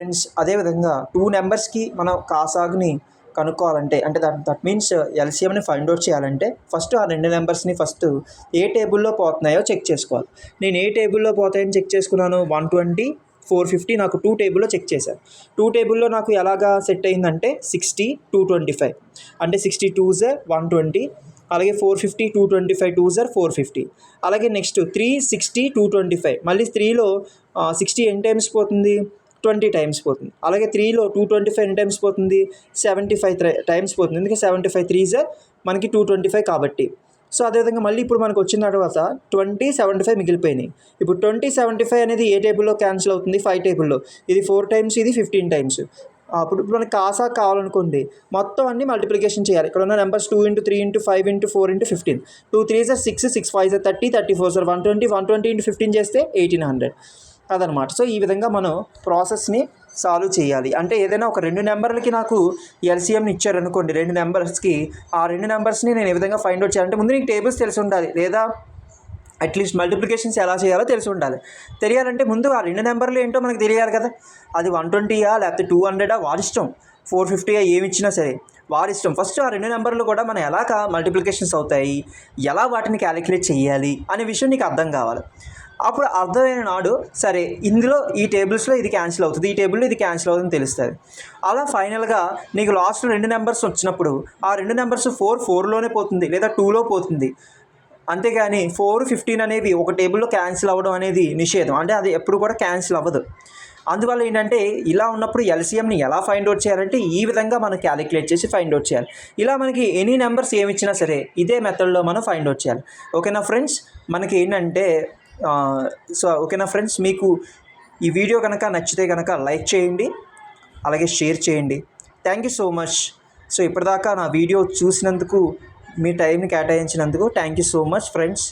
Friends అదేవిధంగా 2 నెంబర్స్కి మనం కాసాగుని కనుక్కోవాలంటే అంటే దట్ మీన్స్ ఎల్సిఎంని ఫైండ్ అవుట్ చేయాలంటే ఫస్ట్ ఆ 2 నెంబర్స్ని ఫస్ట్ ఏ టేబుల్లో పోతున్నాయో చెక్ చేసుకోవాలి. నేను ఏ టేబుల్లో పోతాయని చెక్ చేసుకున్నాను, 120 450 నాకు 2 టేబుల్లో చెక్ చేశాను. 2 టేబుల్లో నాకు ఎలాగా సెట్ అయిందంటే 60 225 అంటే 60 2s 120, అలాగే 450 225 2s 450, అలాగే నెక్స్ట్ 360 225 మళ్ళీ 3లో 60 ఎన్ని టైమ్స్ పోతుంది, 20 టైమ్స్ పోతుంది. అలాగే 3లో 225 ఎన్ని టైమ్స్ పోతుంది, 75 టైమ్స్ పోతుంది. ఎందుకంటే 75 3s మనకి 225 కాబట్టి. సో అదేవిధంగా మళ్ళీ ఇప్పుడు మనకు వచ్చిన తర్వాత 20 75 మిగిలిపోయినాయి. ఇప్పుడు 20 75 అనేది ఏ టేబుల్లో క్యాన్సిల్ అవుతుంది, 5 టేబుల్లో. ఇది 4 టైమ్స్, ఇది 15 టైమ్స్. ఇప్పుడు మనకి కాసా కావాలనుకోండి, మొత్తం అన్ని మల్టిప్లికేషన్ చేయాలి. ఇక్కడ ఉన్న నెంబర్స్ 2 × 3 × 5 × 4 × 15. 2 3s 6, 6 5s 30, 30 4s 120, 120 × 15 చేస్తే 1800 అదనమాట. సో ఈ విధంగా మనం ప్రాసెస్ని సాల్వ్ చేయాలి. అంటే ఏదైనా ఒక 2 నెంబర్లకి నాకు ఎల్సిఎంని ఇచ్చారనుకోండి, 2 నెంబర్స్కి ఆ 2 నెంబర్స్ని నేను ఏ విధంగా ఫైండ్ అవుట్ చేయాలంటే ముందు నీకు టేబుల్స్ తెలిసి ఉండాలి, లేదా అట్లీస్ట్ మల్టిప్లికేషన్స్ ఎలా చేయాలో తెలిసి ఉండాలి. తెలియాలంటే ముందు ఆ 2 నెంబర్లు ఏంటో మనకు తెలియాలి కదా. అది 120 లేకపోతే 200 వారిష్టం, 450 ఏమి ఇచ్చినా సరే వారిష్టం. ఫస్ట్ ఆ 2 నెంబర్లు కూడా మనం ఎలాగా మల్టిప్లికేషన్స్ అవుతాయి, ఎలా వాటిని క్యాలిక్యులేట్ చేయాలి అనే విషయం నీకు అర్థం కావాలి. అప్పుడు అర్థమైన నాడు సరే ఇందులో ఈ టేబుల్స్లో ఇది క్యాన్సిల్ అవుతుంది, ఈ టేబుల్లో ఇది క్యాన్సిల్ అవుతుందని తెలుస్తుంది. అలా ఫైనల్గా నీకు లాస్ట్ 2 నెంబర్స్ వచ్చినప్పుడు ఆ 2 నెంబర్స్ 4లోనే పోతుంది లేదా 2లో పోతుంది. అంతేగాని 4 15 అనేవి ఒక టేబుల్లో క్యాన్సిల్ అవ్వడం అనేది నిషేధం. అంటే అది ఎప్పుడు కూడా క్యాన్సిల్ అవ్వదు. అందువల్ల ఏంటంటే ఇలా ఉన్నప్పుడు ఎల్సిఎంని ఎలా ఫైండ్ అవుట్ చేయాలంటే ఈ విధంగా మనం క్యాలిక్యులేట్ చేసి ఫైండ్ అవుట్ చేయాలి. ఇలా మనకి ఎనీ నెంబర్స్ ఏమి ఇచ్చినా సరే ఇదే మెథడ్లో మనం ఫైండ్ అవుట్ చేయాలి. ఓకేనా ఫ్రెండ్స్, మనకి ఏంటంటే ఓకేనా ఫ్రెండ్స్, మీకు ఈ వీడియో కనుక నచ్చితే కనుక లైక్ చేయండి, అలాగే షేర్ చేయండి. Thank you so much. So ఇప్పటిదాకా నా వీడియో చూసినందుకు, మీ టైంని కేటాయించినందుకు thank you so much friends.